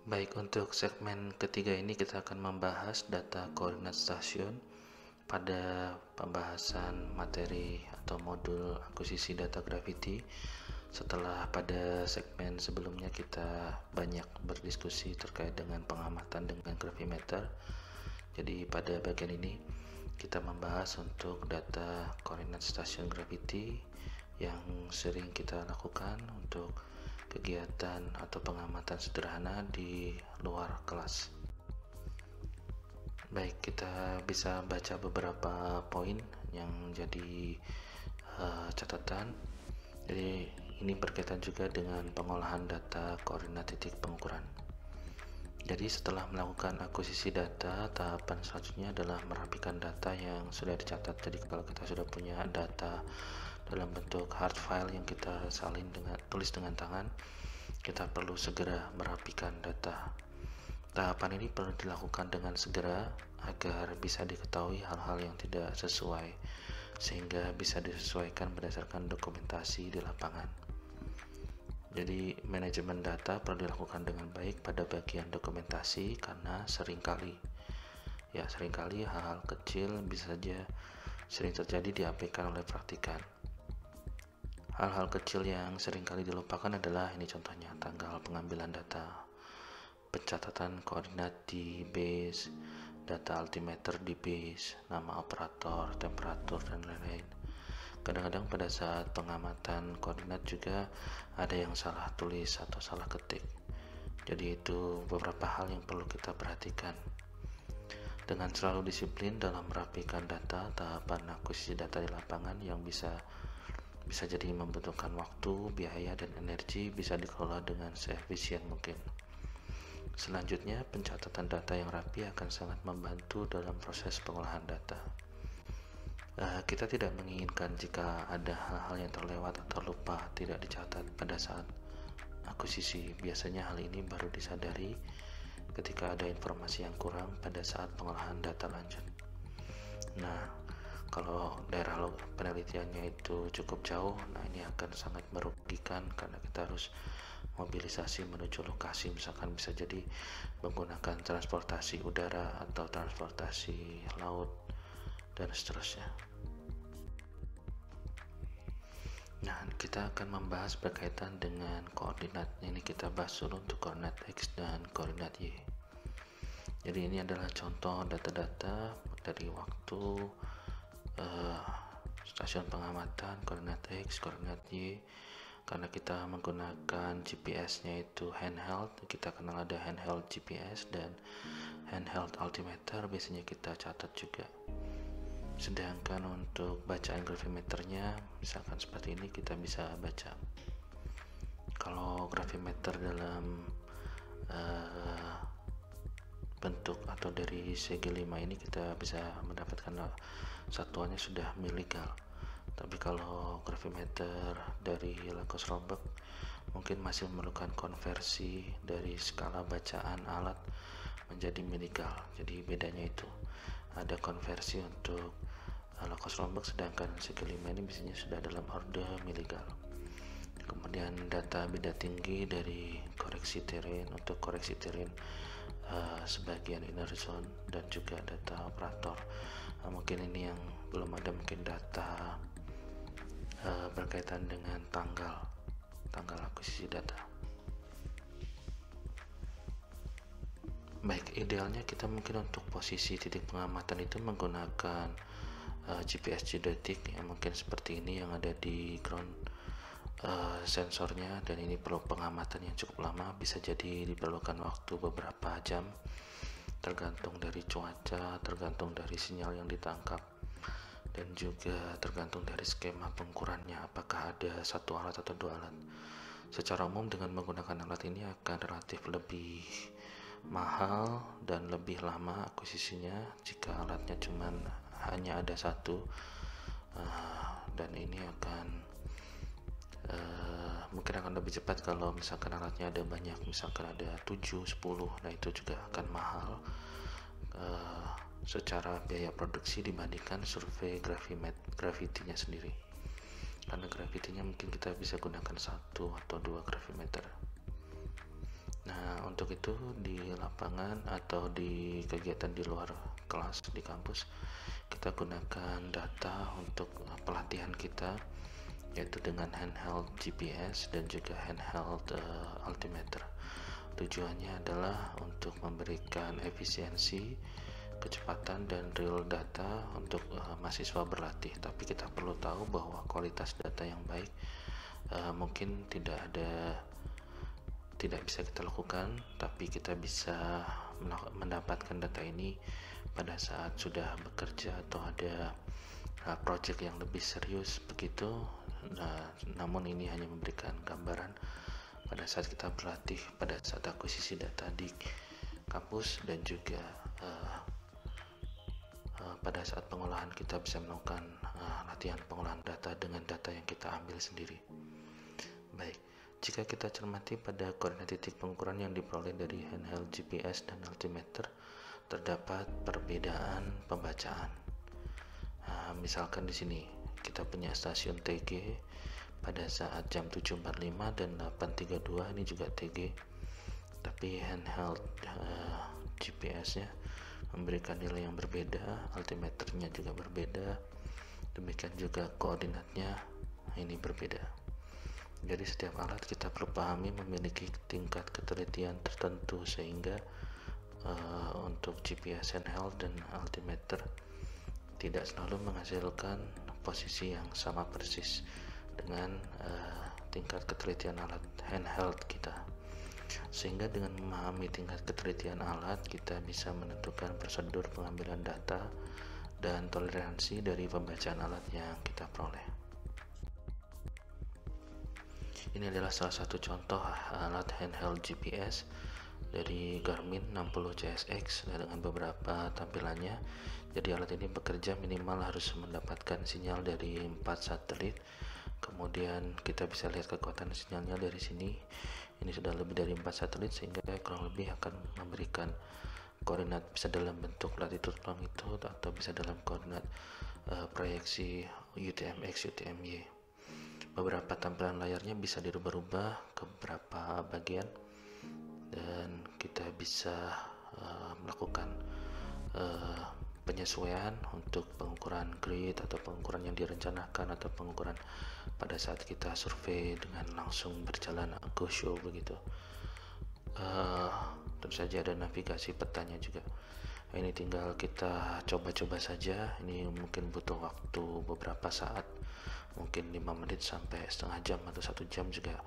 Baik, untuk segmen ketiga ini kita akan membahas data koordinat stasiun. Pada pembahasan materi atau modul akuisisi data gravity, setelah pada segmen sebelumnya kita banyak berdiskusi terkait dengan pengamatan dengan gravimeter. Jadi pada bagian ini kita membahas untuk data koordinat stasiun gravity yang sering kita lakukan untuk kegiatan atau pengamatan sederhana di luar kelas. Baik, kita bisa baca beberapa poin yang jadi catatan. Jadi ini berkaitan juga dengan pengolahan data koordinat titik pengukuran. Jadi setelah melakukan akuisisi data, tahapan selanjutnya adalah merapikan data yang sudah dicatat. Jadi kalau kita sudah punya data dalam bentuk hard file yang kita tulis dengan tangan, kita perlu segera merapikan data. Tahapan ini perlu dilakukan dengan segera agar bisa diketahui hal-hal yang tidak sesuai, sehingga bisa disesuaikan berdasarkan dokumentasi di lapangan. Jadi manajemen data perlu dilakukan dengan baik pada bagian dokumentasi, karena seringkali hal-hal kecil bisa saja sering terjadi diabaikan oleh praktikan. Hal-hal kecil yang seringkali dilupakan adalah ini contohnya: tanggal pengambilan data, pencatatan koordinat di base, data altimeter di base, nama operator, temperatur, dan lain-lain. Kadang-kadang pada saat pengamatan koordinat juga ada yang salah tulis atau salah ketik. Jadi itu beberapa hal yang perlu kita perhatikan. Dengan selalu disiplin dalam merapikan data, tahapan akuisisi data di lapangan yang bisa jadi membutuhkan waktu, biaya, dan energi bisa dikelola dengan seefisien mungkin. Selanjutnya, pencatatan data yang rapi akan sangat membantu dalam proses pengolahan data. Kita tidak menginginkan jika ada hal-hal yang terlewat atau lupa tidak dicatat pada saat akuisisi. Biasanya hal ini baru disadari ketika ada informasi yang kurang pada saat pengolahan data lanjut. Nah, kalau daerah penelitiannya itu cukup jauh, nah ini akan sangat merugikan karena kita harus mobilisasi menuju lokasi, misalkan bisa jadi menggunakan transportasi udara atau transportasi laut dan seterusnya. Nah, kita akan membahas berkaitan dengan koordinat. Ini kita bahas dulu untuk koordinat X dan koordinat Y. Jadi ini adalah contoh data-data dari waktu stasiun pengamatan koordinat X, koordinat Y. Karena kita menggunakan GPS-nya itu handheld, kita kenal ada handheld GPS dan handheld altimeter, biasanya kita catat juga. Sedangkan untuk bacaan gravimeternya, misalkan seperti ini, kita bisa baca. Kalau gravimeter dalam bentuk atau dari segi 5 ini, kita bisa mendapatkan satuannya sudah miligal. Tapi kalau gravimeter dari Lacoste-Rohrbach mungkin masih memerlukan konversi dari skala bacaan alat menjadi miligal. Jadi bedanya itu, ada konversi untuk Lacoste-Rohrbach, sedangkan segi 5 ini biasanya sudah dalam order miligal. Kemudian data beda tinggi dari koreksi terrain, untuk koreksi terrain sebagian inner zone, dan juga data operator. Mungkin ini yang belum ada, mungkin data berkaitan dengan tanggal akuisisi data. Baik, idealnya kita mungkin untuk posisi titik pengamatan itu menggunakan GPS geodetik yang mungkin seperti ini, yang ada di ground sensornya, dan ini perlu pengamatan yang cukup lama, bisa jadi diperlukan waktu beberapa jam, tergantung dari cuaca, tergantung dari sinyal yang ditangkap, dan juga tergantung dari skema pengukurannya, apakah ada satu alat atau dua alat. Secara umum dengan menggunakan alat ini akan relatif lebih mahal dan lebih lama akuisisinya jika alatnya hanya ada satu, dan ini akan mungkin akan lebih cepat kalau misalkan alatnya ada banyak, misalkan ada 7, 10, nah itu juga akan mahal secara biaya produksi dibandingkan survei gravity-nya sendiri, karena gravity-nya mungkin kita bisa gunakan 1 atau 2 gravimeter. Nah, untuk itu di lapangan atau di kegiatan di luar kelas di kampus, kita gunakan data untuk pelatihan kita, yaitu dengan handheld GPS dan juga handheld altimeter. Tujuannya adalah untuk memberikan efisiensi, kecepatan dan real data untuk mahasiswa berlatih. Tapi kita perlu tahu bahwa kualitas data yang baik mungkin tidak bisa kita lakukan, tapi kita bisa mendapatkan data ini pada saat sudah bekerja atau ada project yang lebih serius begitu. Namun ini hanya memberikan gambaran pada saat kita berlatih, pada saat akuisisi data di kampus, dan juga pada saat pengolahan kita bisa melakukan latihan pengolahan data dengan data yang kita ambil sendiri. Baik, jika kita cermati pada koordinat titik pengukuran yang diperoleh dari handheld GPS dan altimeter, terdapat perbedaan pembacaan. Misalkan di sini kita punya stasiun TG pada saat jam 7.45 dan 8.32, ini juga TG, tapi handheld GPS-nya memberikan nilai yang berbeda, altimeternya juga berbeda, demikian juga koordinatnya ini berbeda. Jadi setiap alat kita perlu pahami memiliki tingkat ketelitian tertentu, sehingga untuk GPS handheld dan altimeter tidak selalu menghasilkan posisi yang sama persis dengan tingkat ketelitian alat handheld kita. Sehingga dengan memahami tingkat ketelitian alat, kita bisa menentukan prosedur pengambilan data dan toleransi dari pembacaan alat yang kita peroleh. Ini adalah salah satu contoh alat handheld GPS dari Garmin 60 CSX dengan beberapa tampilannya. Jadi alat ini bekerja minimal harus mendapatkan sinyal dari 4 satelit. Kemudian kita bisa lihat kekuatan sinyalnya dari sini. Ini sudah lebih dari 4 satelit, sehingga kurang lebih akan memberikan koordinat bisa dalam bentuk latitude longitude atau bisa dalam koordinat proyeksi UTM-X, UTM-Y. Beberapa tampilan layarnya bisa dirubah-rubah ke beberapa bagian, dan kita bisa melakukan penyesuaian untuk pengukuran grid atau pengukuran yang direncanakan atau pengukuran pada saat kita survei dengan langsung berjalan go show begitu. Tentu saja ada navigasi petanya juga. Ini tinggal kita coba-coba saja. Ini mungkin butuh waktu beberapa saat, mungkin 5 menit sampai setengah jam atau 1 jam juga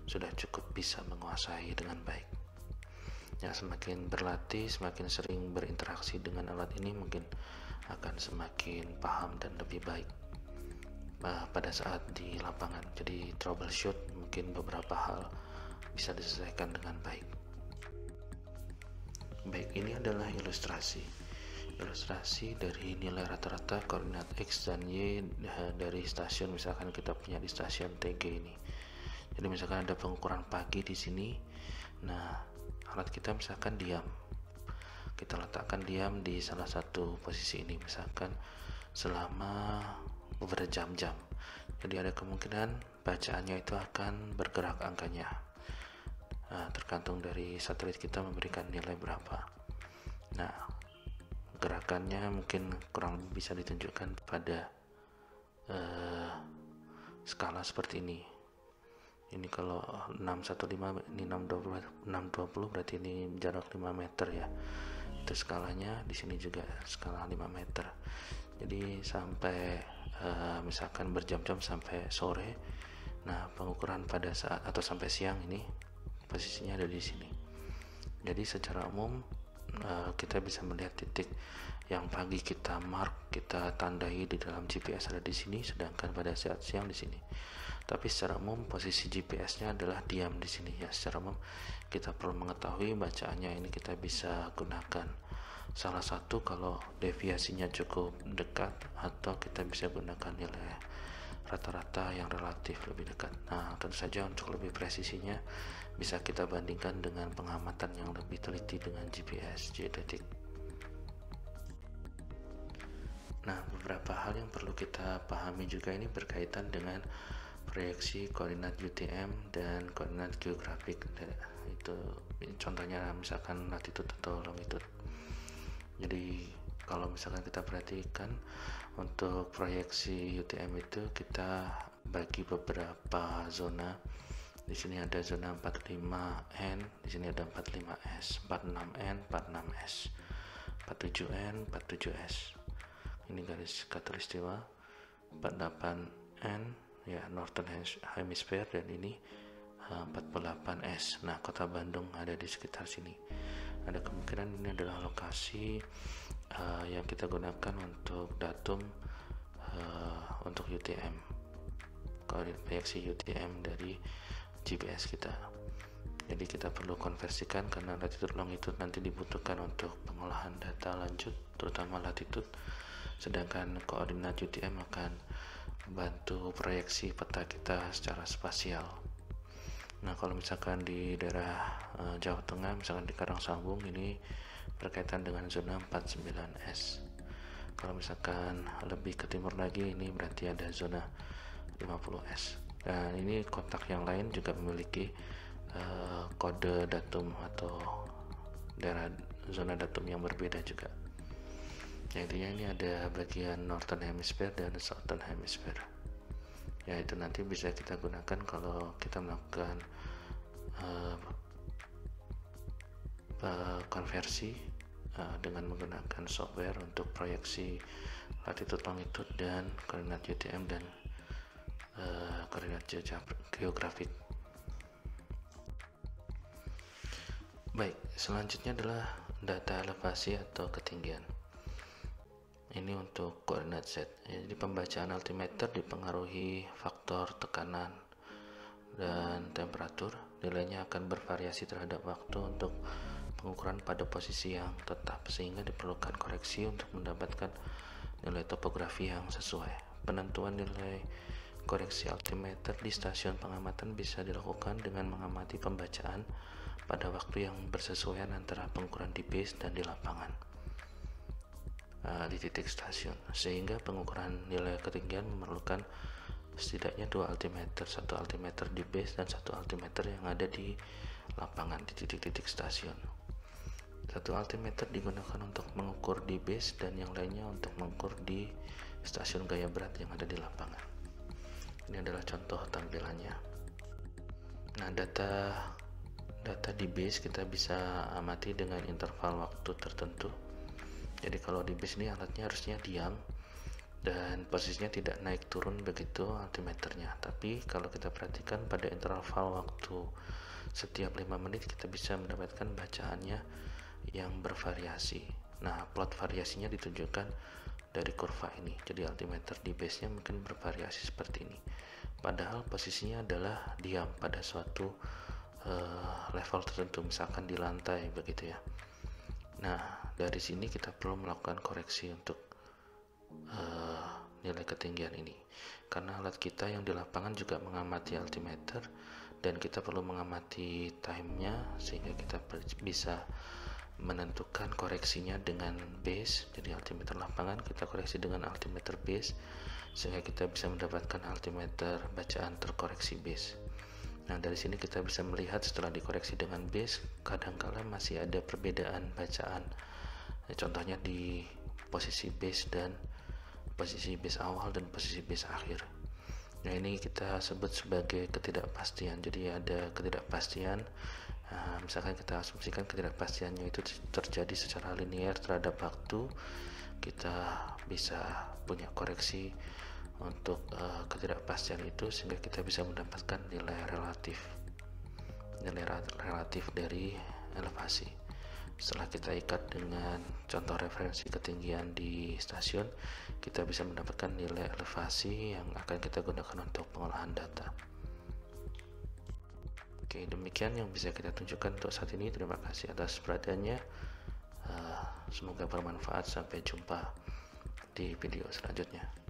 sudah cukup bisa menguasai dengan baik. Ya, semakin berlatih, semakin sering berinteraksi dengan alat ini, mungkin akan semakin paham dan lebih baik pada saat di lapangan. Jadi troubleshoot mungkin beberapa hal bisa diselesaikan dengan baik. Baik, ini adalah ilustrasi dari nilai rata-rata koordinat X dan Y dari stasiun. Misalkan kita punya di stasiun TG ini. Jadi misalkan ada pengukuran pagi di sini. Nah, alat kita misalkan diam. Kita letakkan diam di salah satu posisi ini, misalkan selama beberapa jam-jam. Jadi ada kemungkinan bacaannya itu akan bergerak angkanya. Tergantung dari satelit kita memberikan nilai berapa. Nah, gerakannya mungkin kurang lebih bisa ditunjukkan pada skala seperti ini. Ini kalau 615, ini 620 berarti ini jarak 5 meter ya. Itu skalanya, di sini juga skala 5 meter. Jadi sampai misalkan berjam-jam sampai sore. Nah, pengukuran pada saat atau sampai siang ini posisinya ada di sini. Jadi secara umum kita bisa melihat titik yang pagi kita mark, kita tandai di dalam GPS ada di sini, sedangkan pada saat siang di sini. Tapi secara umum posisi GPS-nya adalah diam di sini ya. Secara umum kita perlu mengetahui bacaannya ini, kita bisa gunakan salah satu kalau deviasinya cukup dekat, atau kita bisa gunakan nilai rata-rata yang relatif lebih dekat. Nah, tentu saja untuk lebih presisinya bisa kita bandingkan dengan pengamatan yang lebih teliti dengan GPS geodetik. Nah, beberapa hal yang perlu kita pahami juga ini berkaitan dengan proyeksi koordinat UTM dan koordinat geografik. Itu contohnya misalkan latitude atau longitude. Jadi kalau misalkan kita perhatikan untuk proyeksi UTM itu kita bagi beberapa zona. Di sini ada zona 45N, di sini ada 45S, 46N, 46S, 47N, 47S. Ini garis khatulistiwa. 48N ya Northern Hemisphere, dan ini 48S. Nah, kota Bandung ada di sekitar sini. Ada kemungkinan ini adalah lokasi yang kita gunakan untuk datum untuk UTM, koordinat proyeksi UTM dari GPS kita. Jadi kita perlu konversikan karena latitude longitude nanti dibutuhkan untuk pengolahan data lanjut, terutama latitude, sedangkan koordinat UTM akan bantu proyeksi peta kita secara spasial. Nah, kalau misalkan di daerah Jawa Tengah, misalkan di Karangsambung, ini berkaitan dengan zona 49S. Kalau misalkan lebih ke timur lagi, ini berarti ada zona 50S. Dan ini kotak yang lain juga memiliki kode datum atau daerah zona datum yang berbeda juga. Ya, intinya ini ada bagian Northern Hemisphere dan Southern Hemisphere. Ya, itu nanti bisa kita gunakan kalau kita melakukan konversi dengan menggunakan software untuk proyeksi latitude, longitude, dan koordinat UTM dan koordinat geografik. Baik, selanjutnya adalah data elevasi atau ketinggian. Ini untuk koordinat Z. Jadi pembacaan altimeter dipengaruhi faktor tekanan dan temperatur. Nilainya akan bervariasi terhadap waktu untuk pengukuran pada posisi yang tetap, sehingga diperlukan koreksi untuk mendapatkan nilai topografi yang sesuai. Penentuan nilai koreksi altimeter di stasiun pengamatan bisa dilakukan dengan mengamati pembacaan pada waktu yang bersesuaian antara pengukuran di base dan di lapangan di titik stasiun, sehingga pengukuran nilai ketinggian memerlukan setidaknya 2 altimeter, 1 altimeter di base dan 1 altimeter yang ada di lapangan di titik-titik stasiun. 1 altimeter digunakan untuk mengukur di base dan yang lainnya untuk mengukur di stasiun gaya berat yang ada di lapangan. Ini adalah contoh tampilannya. Nah, data di base kita bisa amati dengan interval waktu tertentu. Jadi kalau di base ini alatnya harusnya diam dan posisinya tidak naik turun begitu altimeternya. Tapi kalau kita perhatikan pada interval waktu setiap 5 menit kita bisa mendapatkan bacaannya yang bervariasi. Nah, plot variasinya ditunjukkan dari kurva ini. Jadi altimeter di base-nya mungkin bervariasi seperti ini. Padahal posisinya adalah diam pada suatu level tertentu, misalkan di lantai begitu ya. Nah, dari sini kita perlu melakukan koreksi untuk nilai ketinggian ini, karena alat kita yang di lapangan juga mengamati altimeter dan kita perlu mengamati time-nya sehingga kita bisa menentukan koreksinya dengan base. Jadi altimeter lapangan kita koreksi dengan altimeter base sehingga kita bisa mendapatkan altimeter bacaan terkoreksi base. Nah, dari sini kita bisa melihat setelah dikoreksi dengan base kadangkala masih ada perbedaan bacaan. Contohnya di posisi base dan posisi base awal dan posisi base akhir. Nah, ini kita sebut sebagai ketidakpastian. Jadi ada ketidakpastian. Misalkan kita asumsikan ketidakpastiannya itu terjadi secara linear terhadap waktu, kita bisa punya koreksi untuk ketidakpastian itu sehingga kita bisa mendapatkan nilai relatif dari elevasi. Setelah kita ikat dengan contoh referensi ketinggian di stasiun, kita bisa mendapatkan nilai elevasi yang akan kita gunakan untuk pengolahan data. Oke, demikian yang bisa kita tunjukkan untuk saat ini. Terima kasih atas perhatiannya. Semoga bermanfaat. Sampai jumpa di video selanjutnya.